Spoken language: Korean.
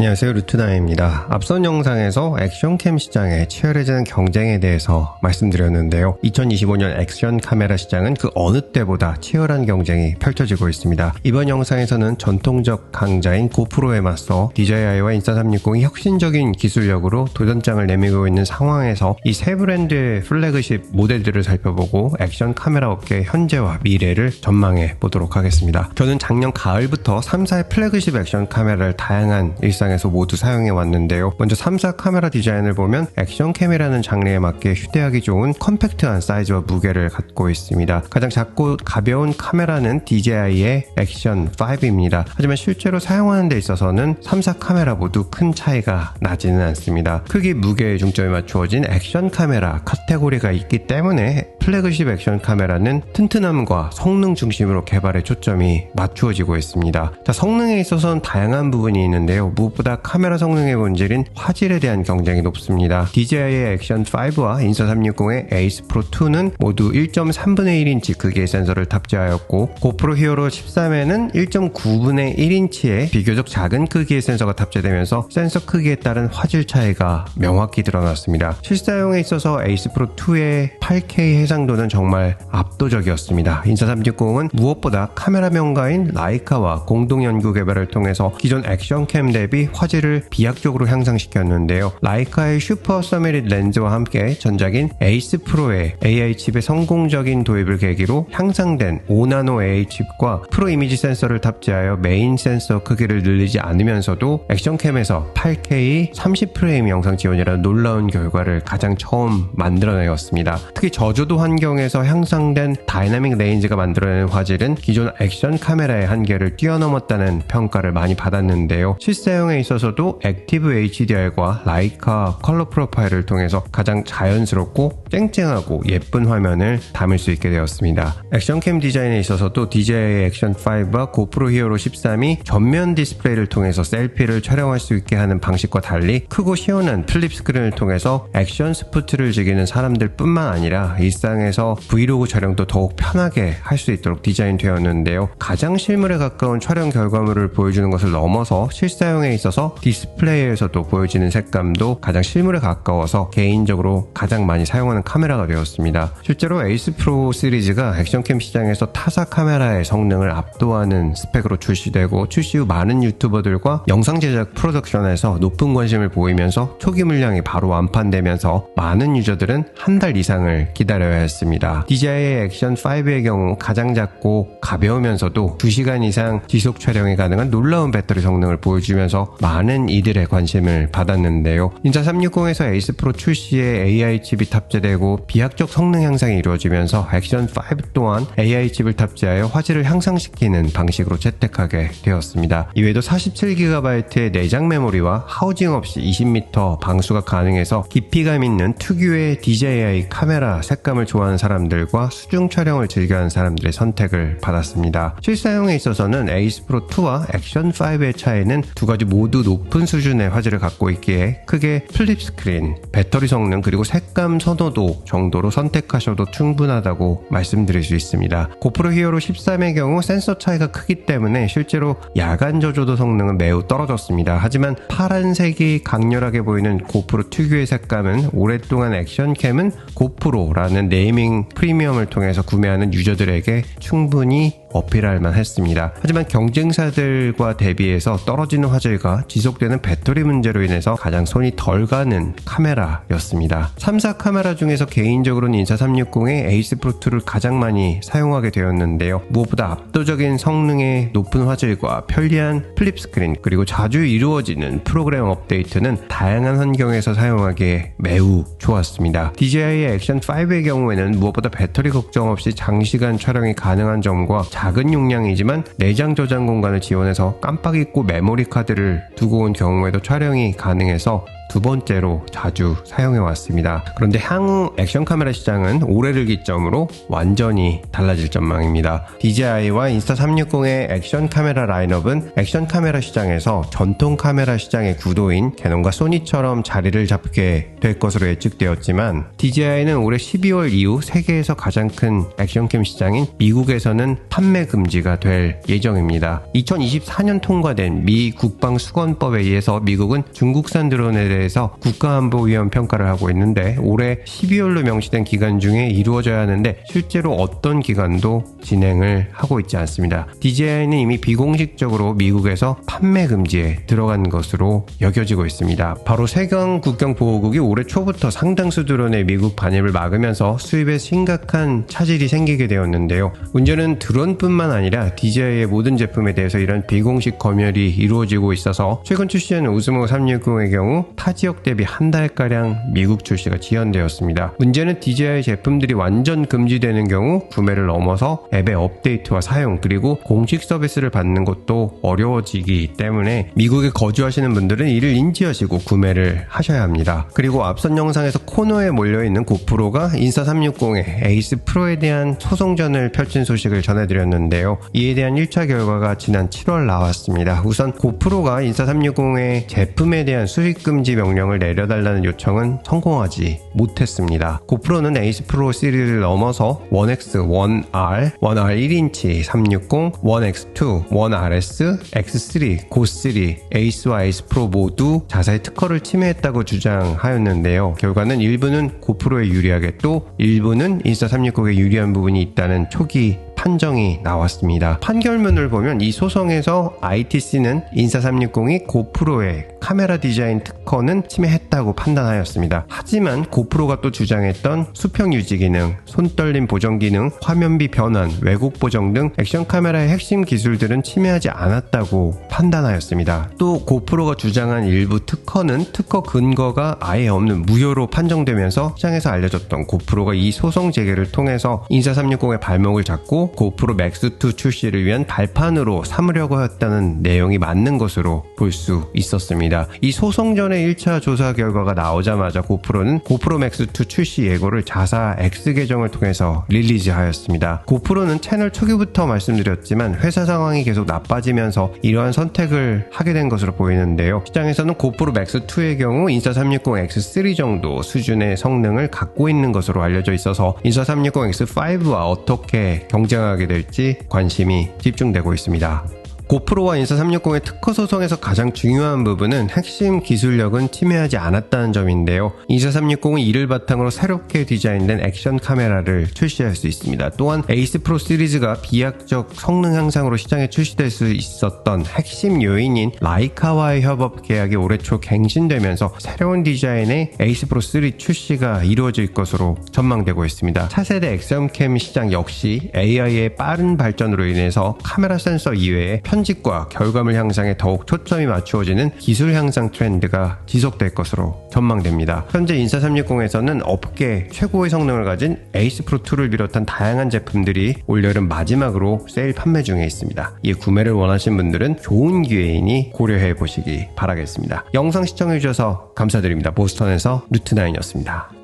안녕하세요, 루트나입니다. 앞선 영상에서 액션캠 시장의 치열해지는 경쟁에 대해서 말씀드렸는데요. 2025년 액션 카메라 시장은 그 어느 때보다 치열한 경쟁이 펼쳐지고 있습니다. 이번 영상에서는 전통적 강자인 고프로에 맞서 DJI와 인스타360이 혁신적인 기술력으로 도전장을 내밀고 있는 상황에서 이 세 브랜드의 플래그십 모델들을 살펴보고 액션 카메라 업계의 현재와 미래를 전망해 보도록 하겠습니다. 저는 작년 가을부터 3사의 플래그십 액션 카메라를 다양한 일상에서 모두 사용해 왔는데요. 먼저 3사 카메라 디자인을 보면 액션캠이라는 장르에 맞게 휴대하기 좋은 컴팩트한 사이즈와 무게를 갖고 있습니다. 가장 작고 가벼운 카메라는 DJI의 액션 5입니다. 하지만 실제로 사용하는 데 있어서는 3사 카메라 모두 큰 차이가 나지는 않습니다. 크기, 무게에 중점이 맞추어진 액션 카메라 카테고리가 있기 때문에 플래그십 액션 카메라는 튼튼함과 성능 중심으로 개발에 초점이 맞추어지고 있습니다. 자, 성능에 있어서는 다양한 부분이 있는데요. 무엇보다 카메라 성능의 본질인 화질에 대한 경쟁이 높습니다. DJI의 액션 5와 인스타360의 에이스 프로 2는 모두 1.3분의 1인치 크기의 센서를 탑재하였고, 고프로 히어로 13에는 1.9분의 1인치의 비교적 작은 크기의 센서가 탑재되면서 센서 크기에 따른 화질 차이가 명확히 드러났습니다. 실사용에 있어서 에이스 프로 2의 8K 해상도는 정말 압도적이었습니다. 인스타360은 무엇보다 카메라 명가인 라이카와 공동 연구 개발을 통해서 기존 액션캠 대비 화질을 비약적으로 향상시켰는데요. 라이카의 슈퍼 서미릿 렌즈와 함께 전작인 에이스 프로의 AI 칩의 성공적인 도입을 계기로 향상된 5나노 AI 칩과 프로 이미지 센서를 탑재하여 메인 센서 크기를 늘리지 않으면서도 액션캠에서 8K 30프레임 영상 지원이라는 놀라운 결과를 가장 처음 만들어내었습니다. 특히 저조도 환경에서 향상된 다이나믹 레인지가 만들어내는 화질은 기존 액션 카메라의 한계를 뛰어넘었다는 평가를 많이 받았는데요. 실사용에 있어서도 액티브 HDR과 라이카 컬러 프로파일을 통해서 가장 자연스럽고 쨍쨍하고 예쁜 화면을 담을 수 있게 되었습니다. 액션캠 디자인에 있어서도 DJI 액션 5와 고프로 히어로 13이 전면 디스플레이를 통해서 셀피를 촬영할 수 있게 하는 방식과 달리 크고 시원한 플립 스크린을 통해서 액션 스포츠를 즐기는 사람들 뿐만 아니라 일상에서 브이로그 촬영도 더욱 편하게 할 수 있도록 디자인되었는데요. 가장 실물에 가까운 촬영 결과물을 보여주는 것을 넘어서 실사용에 있어서 디스플레이에서도 보여지는 색감도 가장 실물에 가까워서 개인적으로 가장 많이 사용하는 카메라가 되었습니다. 실제로 에이스 프로 시리즈가 액션캠 시장에서 타사 카메라의 성능을 압도하는 스펙으로 출시되고, 출시 후 많은 유튜버들과 영상 제작 프로덕션에서 높은 관심을 보이면서 초기 물량이 바로 완판되면서 많은 유저들은 한 달 이상을 기다려야 했습니다. DJI 액션 5의 경우 가장 작고 가벼우면서도 2시간 이상 지속 촬영이 가능한 놀라운 배터리 성능을 보여주면서 많은 이들의 관심을 받았는데요. 인스타360에서 에이스 프로 출시에 AI 칩이 탑재되고 비약적 성능 향상이 이루어지면서 액션 5 또한 AI 칩을 탑재하여 화질을 향상시키는 방식으로 채택하게 되었습니다. 이외에도 47GB의 내장 메모리와 하우징 없이 20m 방수가 가능해서 깊이감 있는 특유의 DJI 카메라 색감을 좋아하는 사람들과 수중 촬영을 즐겨하는 사람들의 선택을 받았습니다. 실사용에 있어서는 에이스 프로 2와 액션 5의 차이는 두 가지 모두 높은 수준의 화질을 갖고 있기에 크게 플립 스크린, 배터리 성능, 그리고 색감 선호도 정도로 선택하셔도 충분하다고 말씀드릴 수 있습니다. 고프로 히어로 13의 경우 센서 차이가 크기 때문에 실제로 야간 저조도 성능은 매우 떨어졌습니다. 하지만 파란색이 강렬하게 보이는 고프로 특유의 색감은 오랫동안 액션캠은 고프로라는 네이밍 프리미엄을 통해서 구매하는 유저들에게 충분히 어필할 만했습니다. 하지만 경쟁사들과 대비해서 떨어지는 화질과 지속되는 배터리 문제로 인해서 가장 손이 덜 가는 카메라였습니다. 3사 카메라 중에서 개인적으로는 인스타360의 에이스 프로2를 가장 많이 사용하게 되었는데요. 무엇보다 압도적인 성능의 높은 화질과 편리한 플립 스크린, 그리고 자주 이루어지는 프로그램 업데이트는 다양한 환경에서 사용하기에 매우 좋았습니다. DJI의 액션 5의 경우에는 무엇보다 배터리 걱정 없이 장시간 촬영이 가능한 점과 작은 용량이지만 내장 저장 공간을 지원해서 깜빡 잊고 메모리 카드를 두고 온 경우에도 촬영이 가능해서 두 번째로 자주 사용해 왔습니다. 그런데 향후 액션 카메라 시장은 올해를 기점으로 완전히 달라질 전망입니다. DJI와 인스타360의 액션 카메라 라인업은 액션 카메라 시장에서 전통 카메라 시장의 구도인 캐논과 소니처럼 자리를 잡게 될 것으로 예측되었지만 DJI는 올해 12월 이후 세계에서 가장 큰 액션캠 시장인 미국에서는 판매 금지가 될 예정입니다. 2024년 통과된 미 국방수권법에 의해서 미국은 중국산 드론에 대해서 국가안보위원 평가를 하고 있는데 올해 12월로 명시된 기간 중에 이루어져야 하는데 실제로 어떤 기간도 진행을 하고 있지 않습니다. DJI는 이미 비공식적으로 미국에서 판매 금지에 들어간 것으로 여겨지고 있습니다. 바로 세경 국경보호국이 올해 초부터 상당수 드론의 미국 반입을 막으면서 수입에 심각한 차질이 생기게 되었는데요. 문제는 드론뿐만 아니라 DJI의 모든 제품에 대해서 이런 비공식 검열이 이루어지고 있어서 최근 출시하는 오스모 360의 경우 타 지역 대비 한 달가량 미국 출시가 지연되었습니다. 문제는 DJI 제품들이 완전 금지되는 경우 구매를 넘어서 앱의 업데이트와 사용 그리고 공식 서비스를 받는 것도 어려워지기 때문에 미국에 거주하시는 분들은 이를 인지하시고 구매를 하셔야 합니다. 그리고 앞선 영상에서 코너에 몰려있는 고프로가 인스타360의 에이스 프로에 대한 소송전을 펼친 소식을 전해드렸는데요. 이에 대한 1차 결과가 지난 7월 나왔습니다. 우선 고프로가 인스타360의 제품에 대한 수익 금지 명령을 내려달라는 요청은 성공하지 못했습니다. 고프로는 에이스 프로 시리즈를 넘어서 1X, 1R, 1R 1인치 360, 1X2, 1RS, X3, 고3, 에이스와 에이스 프로 모두 자사의 특허를 침해했다고 주장하였는데요. 결과는 일부는 고프로에 유리하게 또 일부는 인스타360에 유리한 부분이 있다는 초기 판정이 나왔습니다. 판결문을 보면 이 소송에서 ITC는 인스타360이 고프로의 카메라 디자인 특허는 침해했다고 판단하였습니다. 하지만 고프로가 또 주장했던 수평 유지 기능, 손떨림 보정 기능, 화면비 변환, 왜곡 보정 등 액션 카메라의 핵심 기술들은 침해하지 않았다고 판단하였습니다. 또 고프로가 주장한 일부 특허는 특허 근거가 아예 없는 무효로 판정되면서 시장에서 알려졌던 고프로가 이 소송 제기를 통해서 인스타360의 발목을 잡고 고프로 맥스2 출시를 위한 발판으로 삼으려고 하였다는 내용이 맞는 것으로 볼 수 있었습니다. 이 소송전의 1차 조사 결과가 나오자마자 고프로는 고프로 맥스2 출시 예고를 자사 X 계정을 통해서 릴리즈하였습니다. 고프로는 채널 초기부터 말씀드렸지만 회사 상황이 계속 나빠지면서 이러한 선택을 하게 된 것으로 보이는데요. 시장에서는 고프로 맥스2의 경우 인스타360 X3 정도 수준의 성능을 갖고 있는 것으로 알려져 있어서 인스타360 X5와 어떻게 경쟁하게 될지 관심이 집중되고 있습니다. 고프로와 인스타360의 특허 소송에서 가장 중요한 부분은 핵심 기술력은 침해하지 않았다는 점인데요. 인스타360은 이를 바탕으로 새롭게 디자인된 액션 카메라를 출시할 수 있습니다. 또한 에이스 프로 시리즈가 비약적 성능 향상으로 시장에 출시될 수 있었던 핵심 요인인 라이카와의 협업 계약이 올해 초 갱신되면서 새로운 디자인의 에이스 프로 3 출시가 이루어질 것으로 전망되고 있습니다. 차세대 액션캠 시장 역시 AI의 빠른 발전으로 인해서 카메라 센서 이외에 편집과 결과물 향상에 더욱 초점이 맞추어지는 기술 향상 트렌드가 지속될 것으로 전망됩니다. 현재 인스타360에서는 업계 최고의 성능을 가진 에이스 프로2를 비롯한 다양한 제품들이 올여름 마지막으로 세일 판매 중에 있습니다. 이 구매를 원하신 분들은 좋은 기회이니 고려해 보시기 바라겠습니다. 영상 시청해 주셔서 감사드립니다. 보스턴에서 루트9이었습니다.